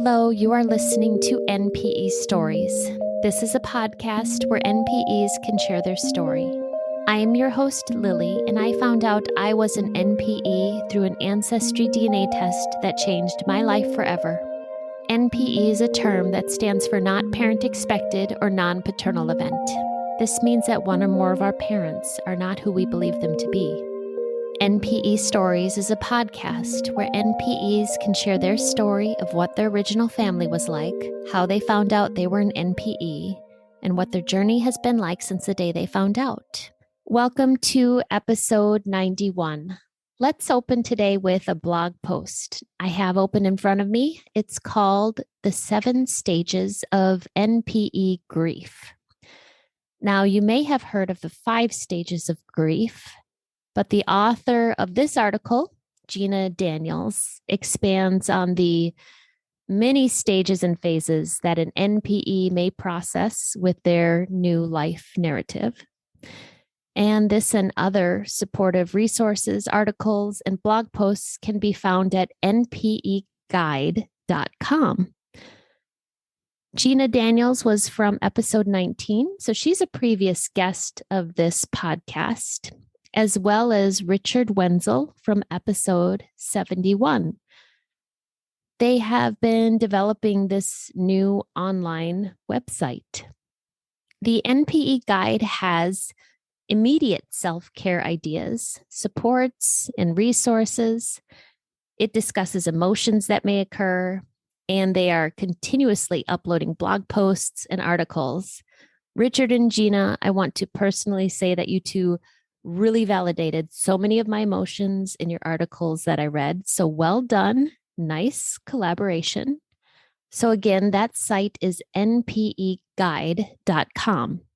Hello, you are listening to NPE Stories. This is a podcast where NPEs can share their story. I am your host, Lily, and I found out I was an NPE through an Ancestry DNA test that changed my life forever. NPE is a term that stands for Not Parent Expected or Non-Paternal Event. This means that one or more of our parents are not who we believe them to be. NPE Stories is a podcast where NPEs can share their story of what their original family was like, how they found out they were an NPE, and what their journey has been like since the day they found out. Welcome to episode 91. Let's open today with a blog post I have open in front of me. It's called The 7 Stages of NPE Grief. Now, you may have heard of the 5 stages of grief, but the author of this article, Gina Daniels, expands on the many stages and phases that an NPE may process with their new life narrative. And this and other supportive resources, articles, and blog posts can be found at npeguide.com. Gina Daniels was from episode 19, so she's a previous guest of this podcast, as well as Richard Wenzel from episode 71. They have been developing this new online website. The NPE Guide has immediate self-care ideas, supports, and resources. It discusses emotions that may occur, and they are continuously uploading blog posts and articles. Richard and Gina, I want to personally say that you two really validated so many of my emotions in your articles that I read. So well done. Nice collaboration. So again, that site is npeguide.com,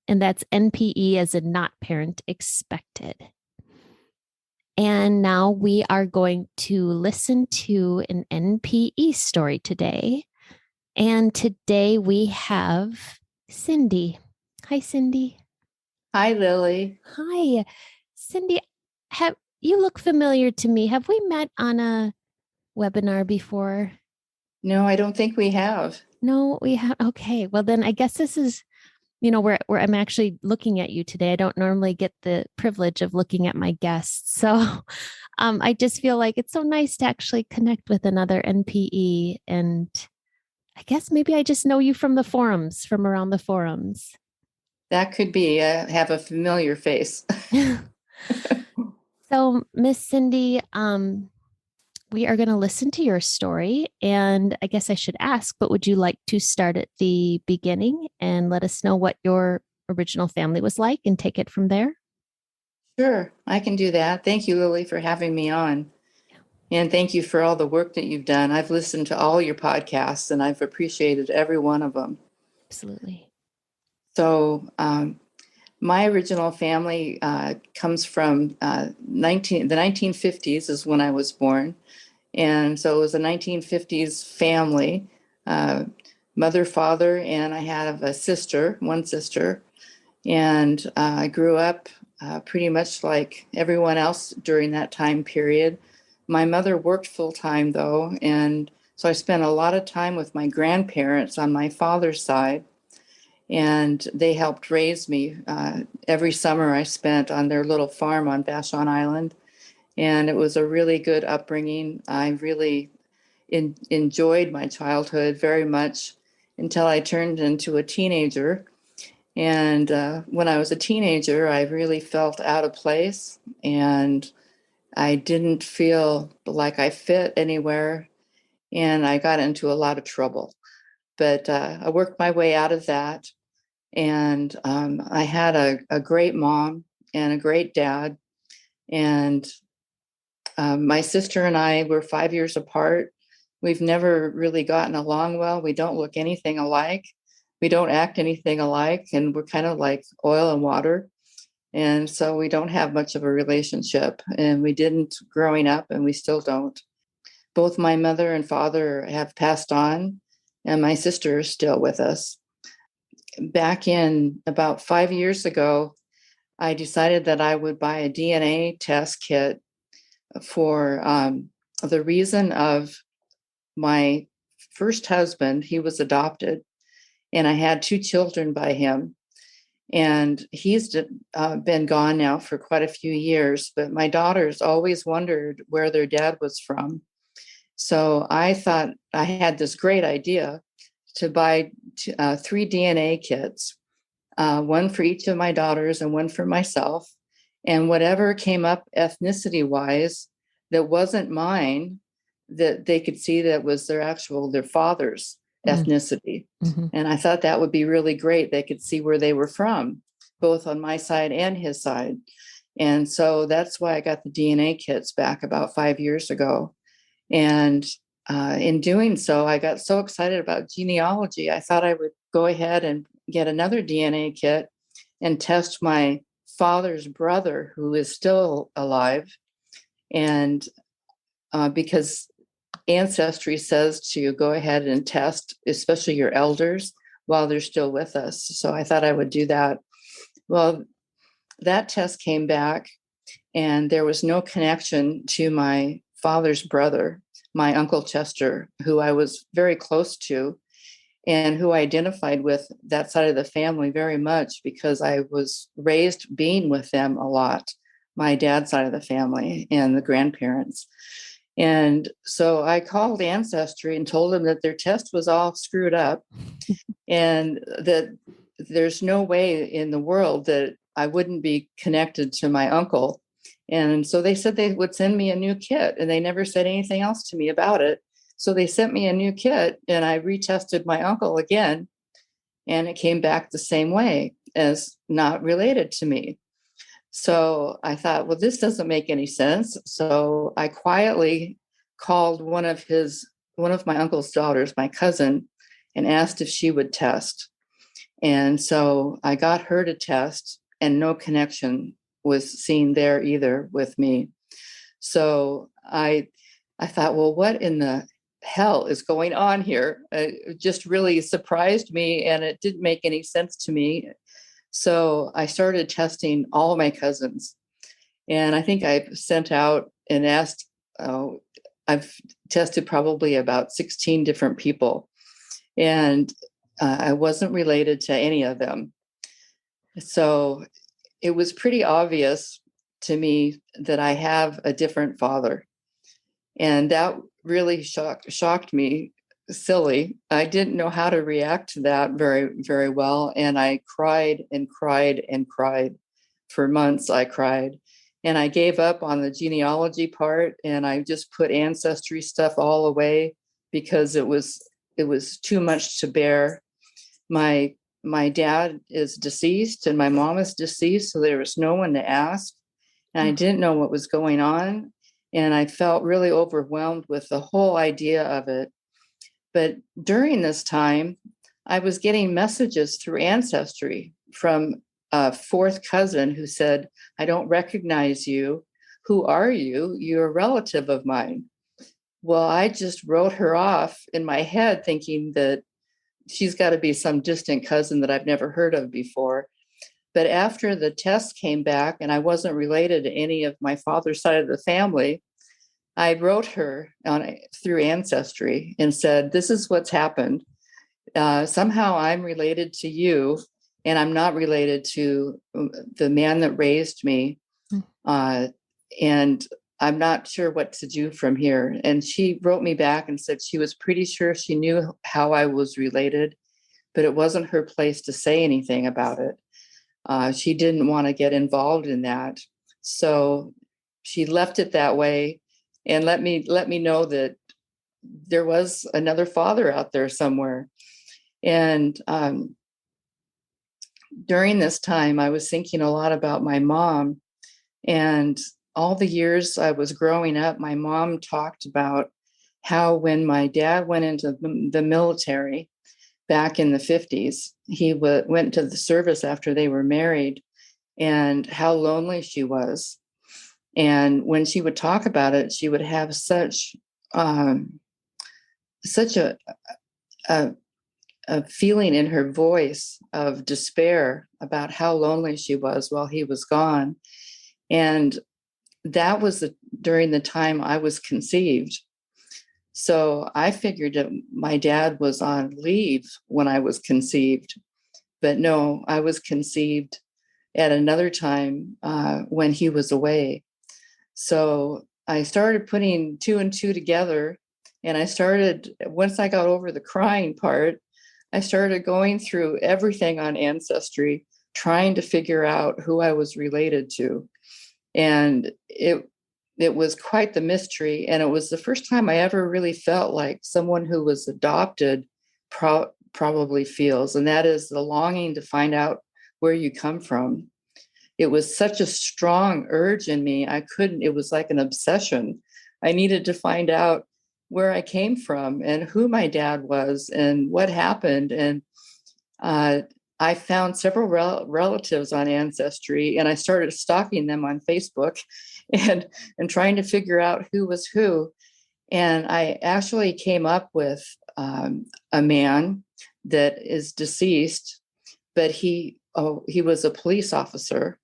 and that's NPE as a not parent expected. And now we are going to listen to an NPE story today. And today we have Cindy. Hi, Cindy. Hi, Lily. Hi. Cindy, you look familiar to me. Have we met on a webinar before? No, I don't think we have. No, we have. Okay. Well, then I guess this is, where I'm actually looking at you today. I don't normally get the privilege of looking at my guests. So I just feel like it's so nice to actually connect with another NPE. And I guess maybe I just know you from the forums, from around the forums. That could be. Have a familiar face. So, Miss Cindy, we are going to listen to your story. And I guess I should ask, but would you like to start at the beginning and let us know what your original family was like and take it from there? Sure, I can do that. Thank you, Lily, for having me on. And thank you for all the work that you've done. I've listened to all your podcasts and I've appreciated every one of them. Absolutely. So my original family comes from the 1950s is when I was born. And so it was a 1950s family, mother, father, and I have one sister. And I grew up pretty much like everyone else during that time period. My mother worked full time though. And so I spent a lot of time with my grandparents on my father's side. And they helped raise me. Every summer I spent on their little farm on Vashon Island. And it was a really good upbringing. I really enjoyed my childhood very much until I turned into a teenager. And when I was a teenager, I really felt out of place. And I didn't feel like I fit anywhere. And I got into a lot of trouble. But I worked my way out of that. And I had a great mom and a great dad. And my sister and I were 5 years apart. We've never really gotten along well. We don't look anything alike. We don't act anything alike. And we're kind of like oil and water. And so we don't have much of a relationship. And we didn't growing up, and we still don't. Both my mother and father have passed on, and my sister is still with us. Back in about 5 years ago, I decided that I would buy a DNA test kit for the reason of my first husband, he was adopted, and I had 2 children by him. And he's been gone now for quite a few years, but my daughters always wondered where their dad was from. So I thought I had this great idea to buy 3 DNA kits, one for each of my daughters and one for myself. And whatever came up ethnicity wise that wasn't mine, that they could see that was their father's ethnicity. Mm-hmm. And I thought that would be really great. They could see where they were from, both on my side and his side. And so that's why I got the DNA kits back about 5 years ago. And in doing so, I got so excited about genealogy, I thought I would go ahead and get another DNA kit and test my father's brother, who is still alive. And because Ancestry says to go ahead and test, especially your elders, while they're still with us. So I thought I would do that. Well, that test came back, and there was no connection to my father's brother, my Uncle Chester, who I was very close to and who I identified with that side of the family very much because I was raised being with them a lot, my dad's side of the family and the grandparents. And so I called Ancestry and told them that their test was all screwed up and that there's no way in the world that I wouldn't be connected to my uncle. And so they said they would send me a new kit, and they never said anything else to me about it. So they sent me a new kit, and I retested my uncle again, and it came back the same way as not related to me. So I thought, well, this doesn't make any sense. So I quietly called one of my uncle's daughters, my cousin, and asked if she would test. And so I got her to test, and no connection was seen there either with me. So I thought, well, what in the hell is going on here? It just really surprised me, and it didn't make any sense to me. So I started testing all my cousins, and I think I sent out and asked, I've tested probably about 16 different people, and I wasn't related to any of them. So it was pretty obvious to me that I have a different father. And that really shocked me silly. I didn't know how to react to that very, very well. And I cried and cried and cried. For months, I cried. And I gave up on the genealogy part, and I just put ancestry stuff all away because it was too much to bear. My dad is deceased and my mom is deceased, so there was no one to ask. And I didn't know what was going on. And I felt really overwhelmed with the whole idea of it. But during this time, I was getting messages through Ancestry from a fourth cousin who said, I don't recognize you. Who are you? You're a relative of mine. Well, I just wrote her off in my head thinking that she's got to be some distant cousin that I've never heard of before. But after the test came back and I wasn't related to any of my father's side of the family, I wrote her through Ancestry and said, this is what's happened. Somehow I'm related to you, and I'm not related to the man that raised me. And I'm not sure what to do from here. And she wrote me back and said she was pretty sure she knew how I was related, but it wasn't her place to say anything about it. She didn't want to get involved in that. So she left it that way and let me know that there was another father out there somewhere. And during this time, I was thinking a lot about my mom. And all the years I was growing up, my mom talked about how when my dad went into the military back in the 50s, he went to the service after they were married, and how lonely she was. And when she would talk about it, she would have such a feeling in her voice of despair about how lonely she was while he was gone. And that was during the time I was conceived. So I figured that my dad was on leave when I was conceived, but no, I was conceived at another time when he was away. So I started putting two and two together. And once I got over the crying part, I started going through everything on Ancestry, trying to figure out who I was related to. And it was quite the mystery. And it was the first time I ever really felt like someone who was adopted probably feels, and that is the longing to find out where you come from. It was such a strong urge in me. It was like an obsession. I needed to find out where I came from and who my dad was and what happened. And uh, I found several relatives on Ancestry, and I started stalking them on Facebook and, and trying to figure out who was who. And I actually came up with a man that is deceased, but he was a police officer,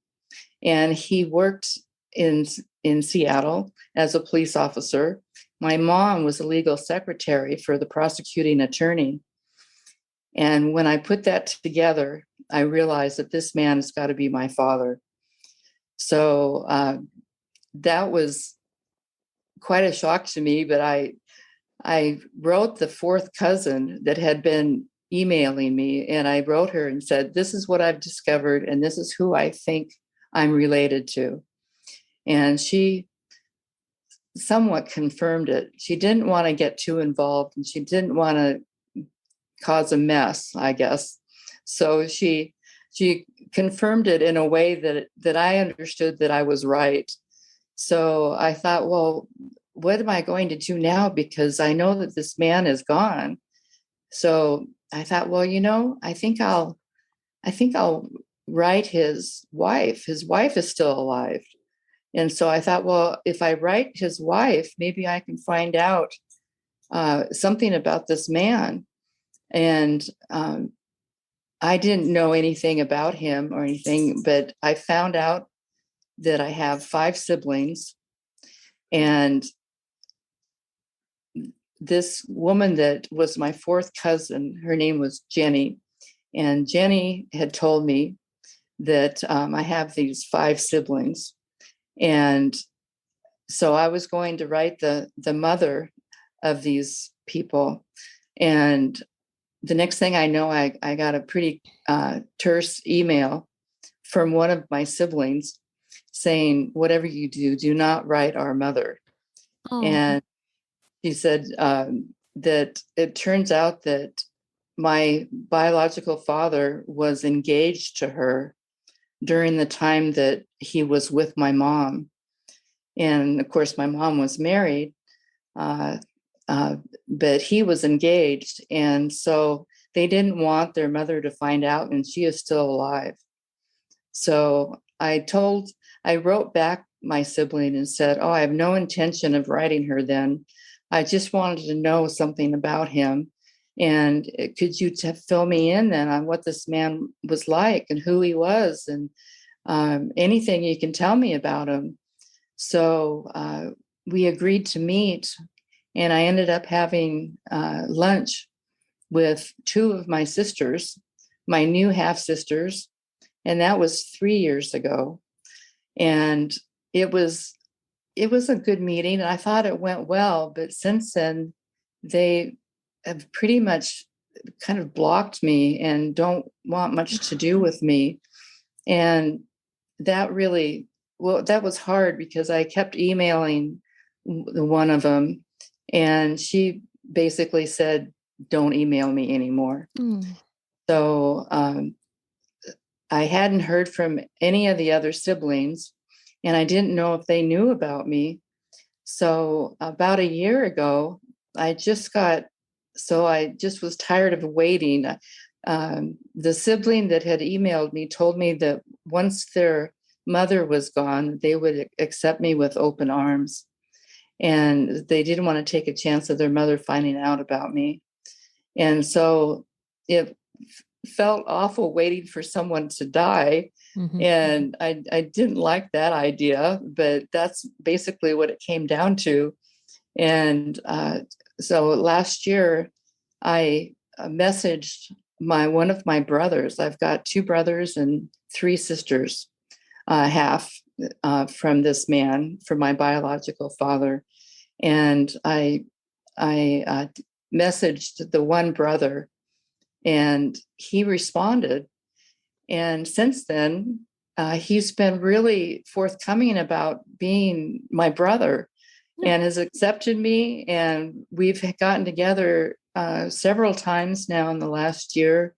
and he worked in Seattle as a police officer. My mom was a legal secretary for the prosecuting attorney. And when I put that together, I realized that this man has got to be my father. So that was quite a shock to me, but I wrote the fourth cousin that had been emailing me, and I wrote her and said, this is what I've discovered, and this is who I think I'm related to. And she somewhat confirmed it. She didn't want to get too involved, and she didn't want to cause a mess, I guess. So she confirmed it in a way that I understood that I was right. So I thought, well, what am I going to do now? Because I know that this man is gone. So I thought, well, I think I'll write his wife. His wife is still alive. And so I thought, well, if I write his wife, maybe I can find out something about this man. And I didn't know anything about him or anything, but I found out that I have 5 siblings. And this woman that was my fourth cousin, her name was Jenny. And Jenny had told me that I have these 5 siblings. And so I was going to write the mother of these people. And the next thing I know, I got a pretty terse email from one of my siblings saying, whatever you do, do not write our mother. Oh. And he said that it turns out that my biological father was engaged to her during the time that he was with my mom. And of course, my mom was married, uh, but he was engaged. And so they didn't want their mother to find out, and she is still alive. So I wrote back my sibling and said, oh, I have no intention of writing her then. I just wanted to know something about him. And could you fill me in then on what this man was like and who he was, and anything you can tell me about him? So we agreed to meet, and I ended up having lunch with 2 of my sisters, my new half sisters, and that was 3 years ago. And it was a good meeting, and I thought it went well. But since then, they have pretty much kind of blocked me and don't want much to do with me. And that really, well, that was hard because I kept emailing the one of them, and she basically said, don't email me anymore. So I hadn't heard from any of the other siblings, and I didn't know if they knew about me. So about a year ago, I just was tired of waiting. The sibling that had emailed me told me that once their mother was gone, they would accept me with open arms. And they didn't want to take a chance of their mother finding out about me. And so it felt awful waiting for someone to die. Mm-hmm. And I didn't like that idea, but that's basically what it came down to. And So last year, I messaged one of my brothers. I've got two brothers and three sisters, half from this man, from my biological father, and I messaged the one brother, and he responded. And since then, he's been really forthcoming about being my brother and has accepted me. And we've gotten together several times now in the last year.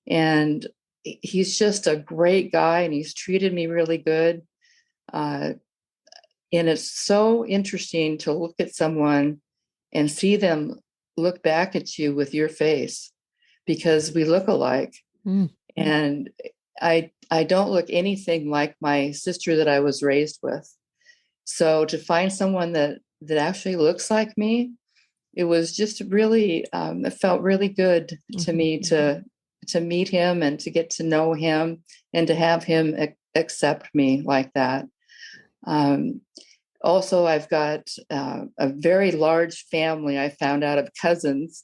And he's just a great guy, and he's treated me really good. Uh, and it's so interesting to look at someone and see them look back at you with your face, because we look alike. Mm. And I don't look anything like my sister that I was raised with. So to find someone that actually looks like me, it was just really it felt really good to me to meet him and to get to know him and to have him accept me like that. Um, Also, I've got a very large family. I found out of cousins,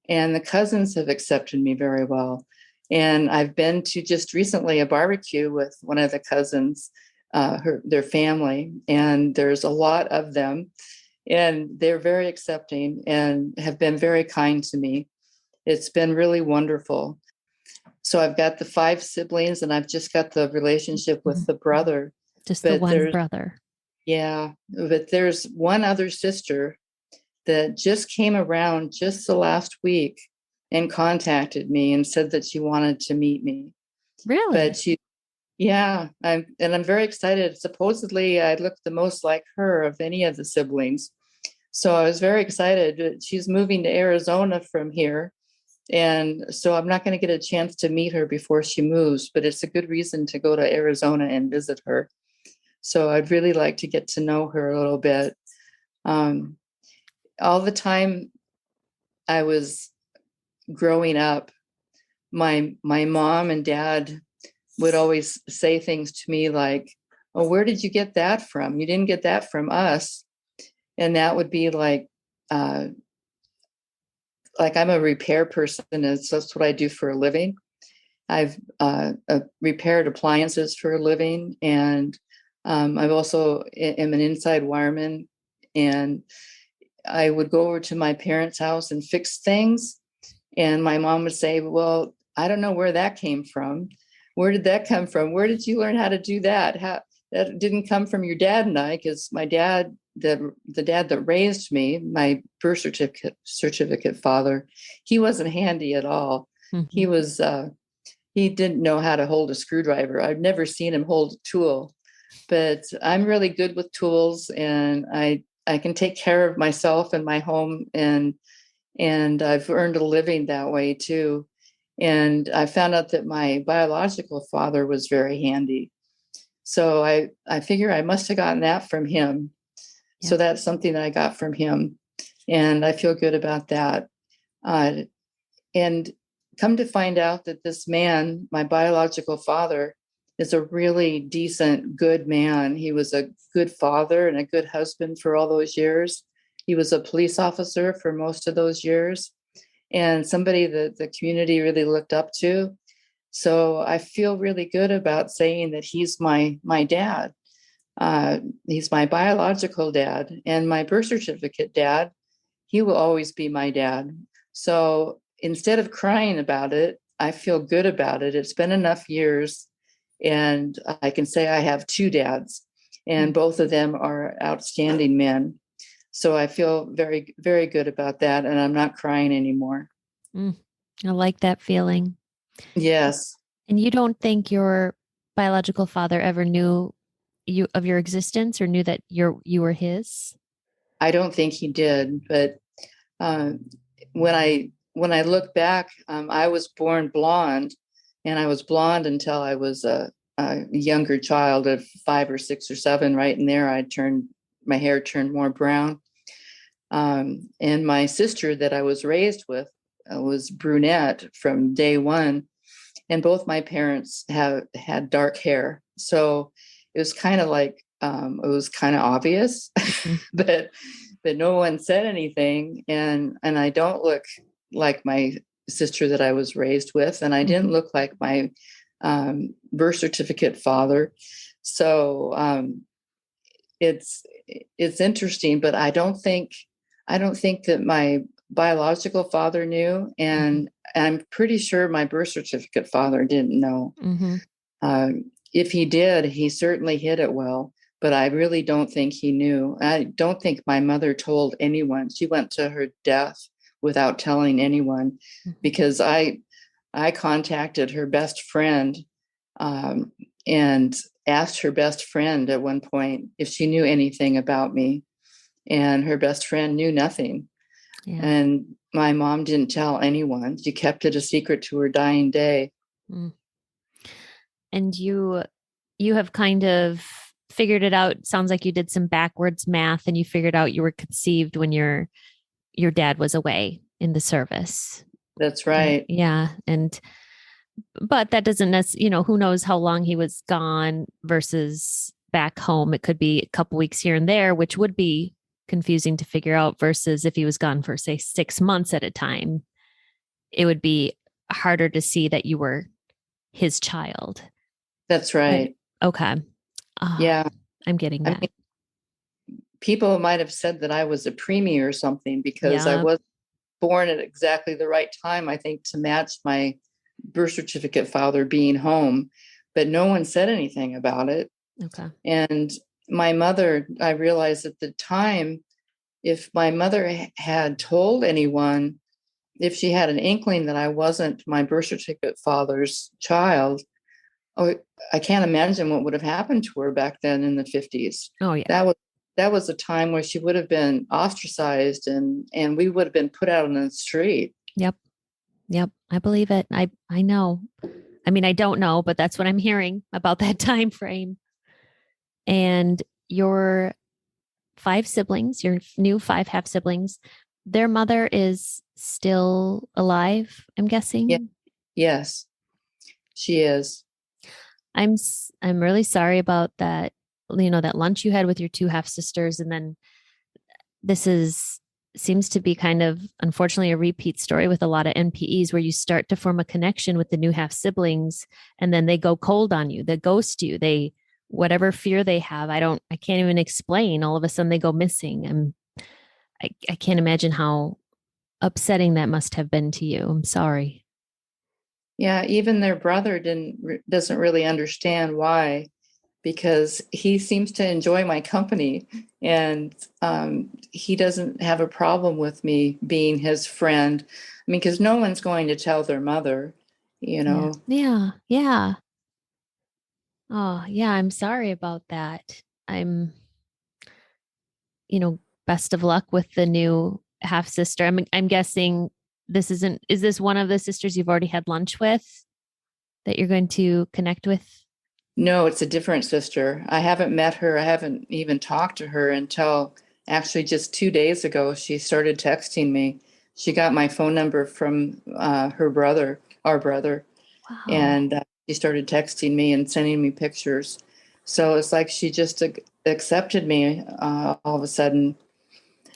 and the cousins have accepted me very well. And I've been to just recently a barbecue with one of the cousins, their family, and there's a lot of them, and they're very accepting and have been very kind to me. It's been really wonderful. So I've got the five siblings, and I've just got the relationship with the brother. Just the But one brother. yeah, but there's one other sister that just came around just the last week and contacted me and said that she wanted to meet me. Really? But yeah, I'm very excited. Supposedly, I look the most like her of any of the siblings. So I was very excited. She's moving to Arizona from here. And so I'm not going to get a chance to meet her before she moves, but it's a good reason to go to Arizona and visit her. So I'd really like to get to know her a little bit. Um, all the time I was growing up, my mom and dad would always say things to me like, "Oh, where did you get that from? You didn't get that from us." And that would be uh, like I'm a repair person, and so that's what I do for a living. I've repaired appliances for a living, and I've also am an inside wireman, and I would go over to my parents' house and fix things. And my mom would say, "Well, I don't know where that came from. Where did that come from? Where did you learn how to do that? That didn't come from your dad and I, because my dad, the dad that raised me, my birth certificate father, he wasn't handy at all. He was he didn't know how to hold a screwdriver. I've never seen him hold a tool, but I'm really good with tools, and I can take care of myself and my home, and I've earned a living that way too. And I found out that my biological father was very handy. So I figure I must have gotten that from him. Yeah. So that's something that I got from him. And I feel good about that. And come to find out that this man, my biological father, is a really decent, good man. He was a good father and a good husband for all those years. He was a police officer for most of those years, and somebody that the community really looked up to. So I feel really good about saying that he's my dad. He's my biological dad, and my birth certificate dad. He will always be my dad. So instead of crying about it, I feel good about it. It's been enough years, and I can say I have two dads, and both of them are outstanding men. So I feel very, very good about that, and I'm not crying anymore. I like that feeling. Yes. And you don't think your biological father ever knew you of your existence or knew that you were his? I don't think he did, but uh, when I look back, I was born blonde, and I was blonde until I was a younger child of 5 or 6 or 7. Right in there, my hair turned more brown. And my sister that I was raised with was brunette from day one, and both my parents have had dark hair. So it was kind of like, it was kind of obvious, Mhm. but no one said anything. And I don't look like my sister that I was raised with, and I didn't Mhm. look like my birth certificate father. So it's interesting, but I don't think that my biological father knew, Mhm. and I'm pretty sure my birth certificate father didn't know. Mhm. If he did, he certainly hid it well, but I really don't think he knew. I don't think my mother told anyone. She went to her death without telling anyone, Mhm. because I contacted her best friend, um, and asked her best friend at one point if she knew anything about me, and her best friend knew nothing. Yeah. And my mom didn't tell anyone. She kept it a secret to her dying day. Mm. And you have kind of figured it out. Sounds like you did some backwards math and you figured out you were conceived when your dad was away in the service. That's right. Yeah. And but that doesn't necessarily, who knows how long he was gone versus back home. It could be a couple weeks here and there, which would be confusing to figure out versus if he was gone for say 6 months at a time, it would be harder to see that you were his child. That's Right. right. Okay. Ah, Yeah. I'm getting I that. mean, people might have said that I was a preemie or something, because I Yeah. was born at exactly the right time, I think, to match my birth certificate father being home, but no one said anything about it. Okay. And my mother, I realized at the time, if my mother had told anyone, if she had an inkling that I wasn't my birth certificate father's child, oh, I can't imagine what would have happened to her back then in the 50s. Oh yeah. That was a time where she would have been ostracized, and we would have been put out on the street. Yep. Yep. I believe it. I know. I mean, I don't know, but that's what I'm hearing about that time frame. And your five siblings, your new five half siblings, their mother is still alive, I'm Yeah, guessing. yes, she is. I'm really sorry about that, that lunch you had with your two half sisters and then this is seems to be kind of unfortunately a repeat story with a lot of NPEs where you start to form a connection with the new half siblings and then they go cold on you, they ghost you, they whatever fear they have, I can't even explain. All of a sudden they go missing. I can't imagine how upsetting that must have been to you. I'm sorry. Yeah, even their brother doesn't really understand why, because he seems to enjoy my company, and he doesn't have a problem with me being his friend. I mean, because no one's going to tell their mother, you Yeah. know. Yeah. Yeah. Oh, yeah. I'm sorry about that. I'm, best of luck with the new half sister. I'm guessing is this one of the sisters you've already had lunch with that you're going to connect with? No, it's a different sister. I haven't met her. I haven't even talked to her until actually just 2 days ago. She started texting me. She got my phone number from her brother, our brother, Wow. and she started texting me and sending me pictures. So it's like she just accepted me all of a sudden.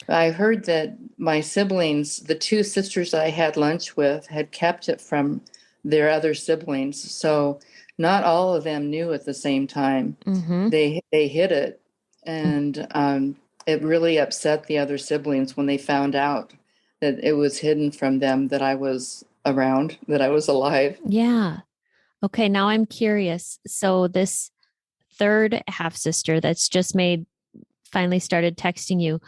I heard that my siblings, the two sisters I had lunch with, had kept it from their other siblings. So not all of them knew at the same time. Mm-hmm. They hid it, and it really upset the other siblings when they found out that it was hidden from them, that I was around, that I was alive. Yeah. Okay. Now I'm curious. So this third half sister that's just made finally started texting you.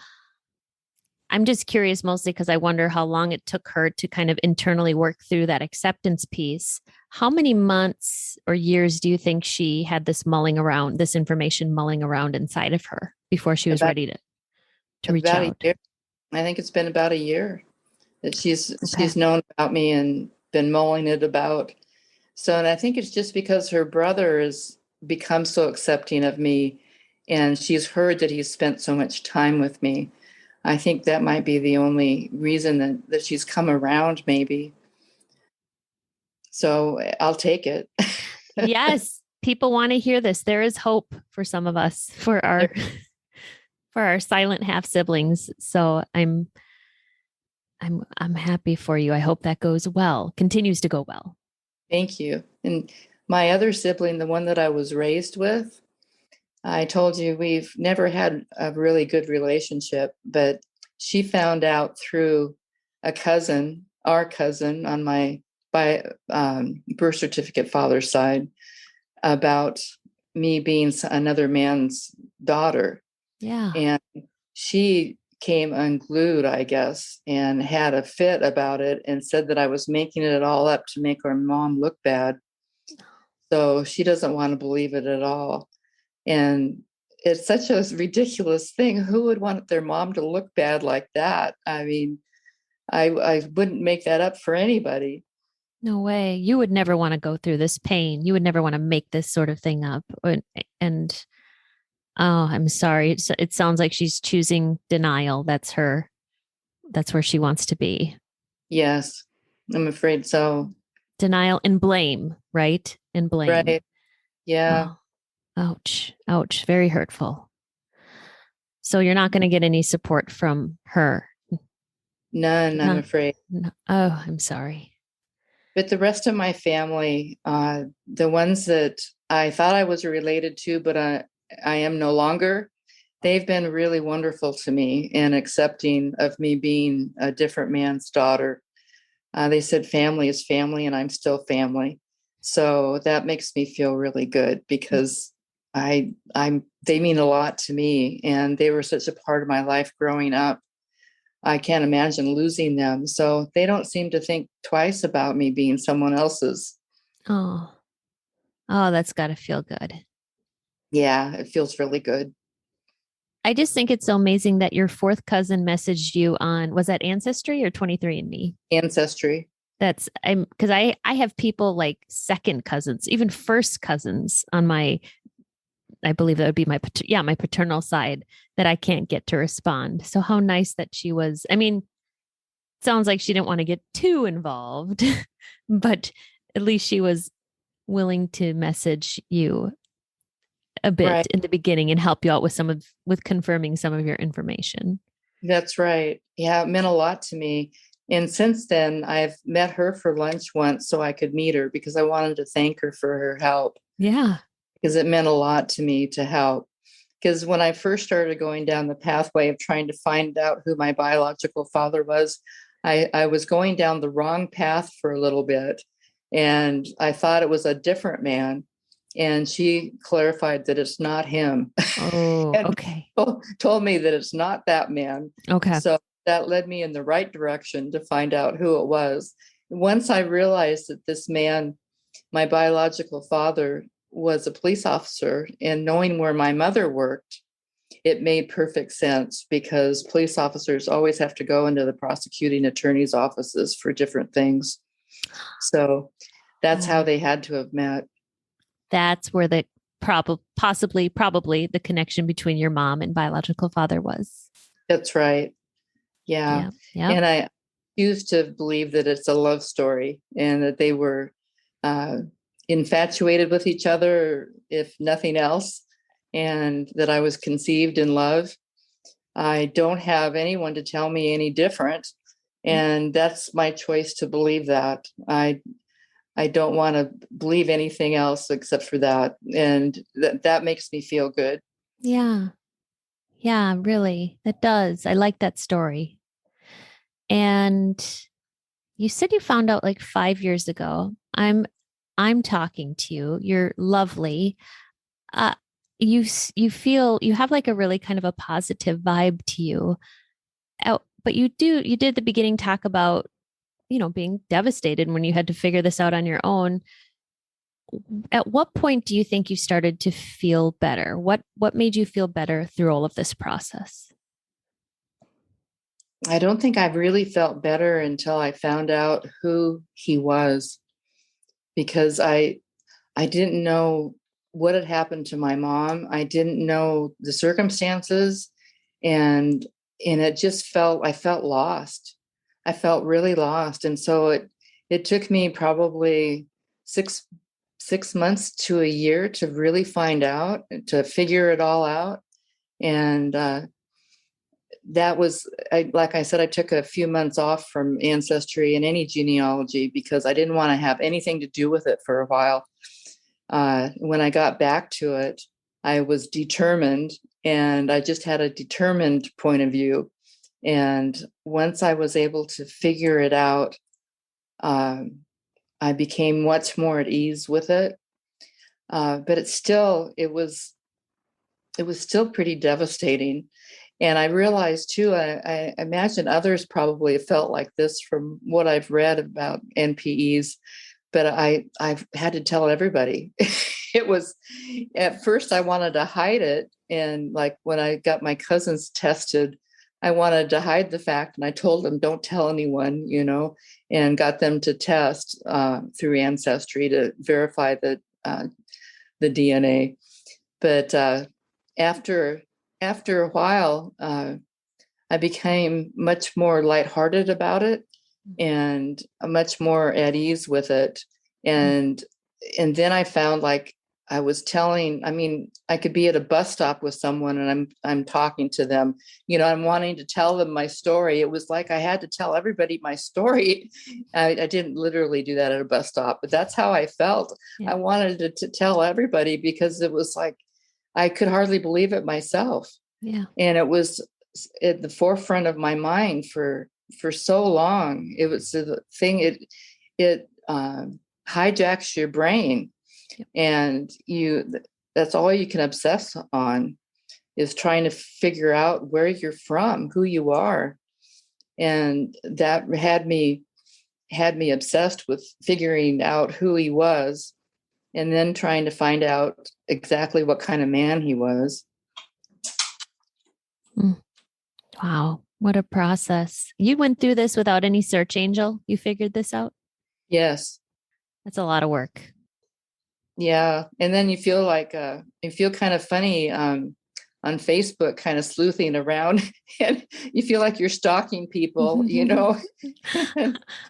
I'm just curious mostly because I wonder how long it took her to kind of internally work through that acceptance piece. How many months or years do you think she had this information mulling around inside of her before she was About ready to reach about a out? year. I think it's been about a year that Okay. she's known about me and been mulling it about. So, and I think it's just because her brother has become so accepting of me, and she's heard that he's spent so much time with me. I think that might be the only reason that she's come around, maybe. So I'll take it. Yes. people want to hear this. There is hope for some of us, for our for our silent half siblings. So I'm happy for you. I hope that goes well, continues to go well. Thank you. And my other sibling, the one that I was raised with, I told you we've never had a really good relationship, but she found out through a cousin, our cousin on my birth certificate father's side, about me being another man's daughter. Yeah. And she came unglued, I guess, and had a fit about it and said that I was making it all up to make our mom look bad. So she doesn't want to believe it at all. And it's such a ridiculous thing. Who would want their mom to look bad like that? I mean, I wouldn't make that up for anybody. No way. You would never want to go through this pain. You would never want to make this sort of thing up. And oh, I'm sorry. It sounds like she's choosing denial. That's her. That's where she wants to be. Yes, I'm afraid so. Denial and blame, right? And blame. Right. Yeah. Oh, ouch. Ouch. Very hurtful. So you're not going to get any support from her. None, I'm No, afraid. no. Oh, I'm sorry. But the rest of my family, the ones that I thought I was related to, but I am no longer, they've been really wonderful to me and accepting of me being a different man's daughter. They said family is family, and I'm still family. So that makes me feel really good because they mean a lot to me, and they were such a part of my life growing up. I can't imagine losing them. So they don't seem to think twice about me being someone else's. Oh, oh, that's got to feel good. Yeah, it feels really good. I just think it's so amazing that your fourth cousin messaged you on, was that Ancestry or 23andMe? Ancestry. That's I'm because I have people like second cousins, even first cousins on my, I believe that would be my my paternal side, that I can't get to respond. So how nice that she was. I mean, sounds like she didn't want to get too involved, but at least she was willing to message you a bit Right. in the beginning and help you out with with confirming some of your information. That's right. Yeah, it meant a lot to me. And since then, I've met her for lunch once so I could meet her because I wanted to thank her for her help Yeah. because it meant a lot to me to help. Because when I first started going down the pathway of trying to find out who my biological father was, I was going down the wrong path for a little bit. And I thought it was a different man. And she clarified that it's not him Oh, and okay. told me that it's not that man. Okay. So that led me in the right direction to find out who it was. Once I realized that this man, my biological father, was a police officer, and knowing where my mother worked, it made perfect sense because police officers always have to go into the prosecuting attorney's offices for different things. So that's how Oh, they had to have met. that's where the probably the connection between your mom and biological father was. That's right. Yeah. Yeah. Yep. And I used to believe that it's a love story and that they were uh, infatuated with each other, if nothing else, and that I was conceived in love. I don't have anyone to tell me any different. And that's my choice to believe that. I don't want to believe anything else except for that. And that makes me feel good. Yeah. Yeah, really. It does. I like that story. And you said you found out like 5 years ago. I'm talking to you. You're lovely. Uh, you feel you have like a really kind of a positive vibe to you. But you did at the beginning talk about, being devastated when you had to figure this out on your own. At what point do you think you started to feel better? What made you feel better through all of this process? I don't think I've really felt better until I found out who he was because I didn't know what had happened to my mom. I didn't know the circumstances and it just I felt lost. I felt really lost. And so it took me probably 6 months to a year to really find out, to figure it all out. And that was, like I said, I took a few months off from Ancestry and any genealogy because I didn't want to have anything to do with it for a while. When I got back to it, I was determined, and I just had a determined point of view. And once I was able to figure it out, I became much more at ease with it. But it was still pretty devastating. And I realized too, I imagine others probably have felt like this from what I've read about NPEs, but I've had to tell everybody. It was, at first I wanted to hide it. And like when I got my cousins tested, I wanted to hide the fact. And I told them, don't tell anyone, and got them to test through Ancestry to verify the DNA. But after a while, I became much more lighthearted about it and much more at ease with it. And then I found, like, I was telling, I could be at a bus stop with someone and I'm talking to them, I'm wanting to tell them my story. It was like I had to tell everybody my story. I didn't literally do that at a bus stop, but that's how I felt. Yeah. I wanted to tell everybody because it was like I could hardly believe it myself. Yeah. And it was at the forefront of my mind for so long. It was the thing, it hijacks your brain. Yep. And that's all you can obsess on, is trying to figure out where you're from, who you are. And that had me obsessed with figuring out who he was, and then trying to find out exactly what kind of man he was. Wow. What a process. You went through this without any search angel. You figured this out? Yes. That's a lot of work. Yeah. And then you feel like, you feel kind of funny on Facebook, kind of sleuthing around, and you feel like you're stalking people,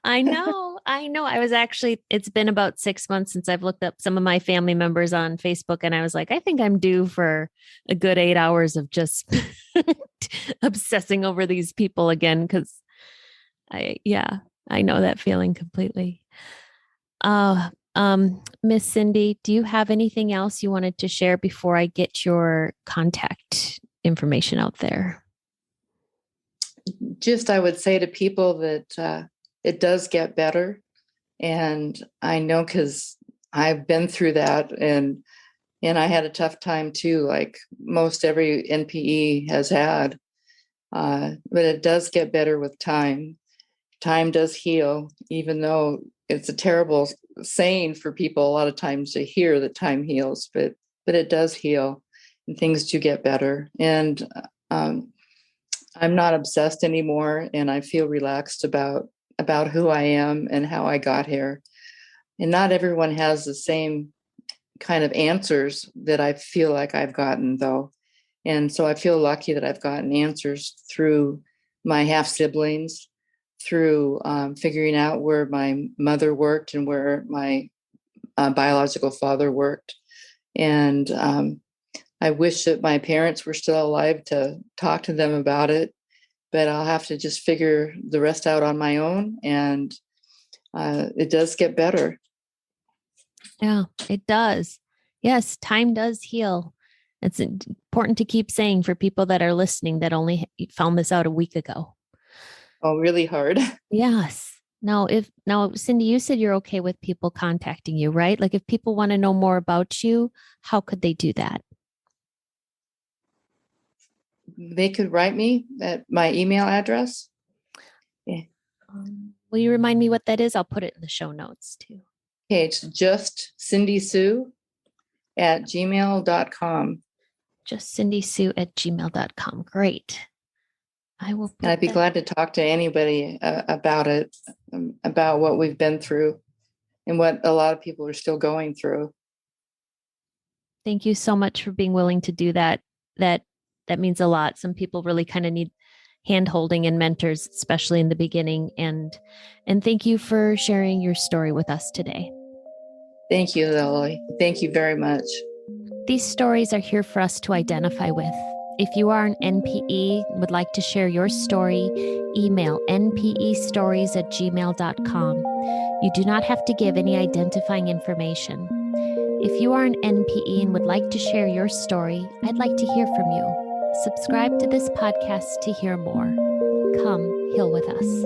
I know. It's been about 6 months since I've looked up some of my family members on Facebook, and I was like, I think I'm due for a good 8 hours of just obsessing over these people again. Cause I know that feeling completely. Miss Cindy, do you have anything else you wanted to share before I get your contact information out there? Just, I would say to people that it does get better. And I know, because I've been through that, and I had a tough time too, like most every NPE has had. But it does get better with time. Time does heal, even though it's a terrible saying for people a lot of times to hear that time heals, but it does heal, and things do get better. And I'm not obsessed anymore, and I feel relaxed about who I am and how I got here. And not everyone has the same kind of answers that I feel like I've gotten, though. And so I feel lucky that I've gotten answers through my half siblings, through figuring out where my mother worked and where my biological father worked. And I wish that my parents were still alive to talk to them about it, but I'll have to just figure the rest out on my own. And it does get better. Yeah, it does. Yes, time does heal. It's important to keep saying for people that are listening that only found this out a week ago. Oh, really hard. Yes. Now, Cindy, you said you're okay with people contacting you, right? Like if people want to know more about you, how could they do that? They could write me at my email address. Yeah. Will you remind me what that is? I'll put it in the show notes too. Okay, it's just cindysue@gmail.com. Just cindysue@gmail.com. Great. I will. And I'd be glad to talk to anybody about it, about what we've been through and what a lot of people are still going through. Thank you so much for being willing to do that. That means a lot. Some people really kind of need hand holding and mentors, especially in the beginning. And thank you for sharing your story with us today. Thank you, Lily. Thank you very much. These stories are here for us to identify with. If you are an NPE and would like to share your story, email npestories@gmail.com. You do not have to give any identifying information. If you are an NPE and would like to share your story, I'd like to hear from you. Subscribe to this podcast to hear more. Come, heal with us.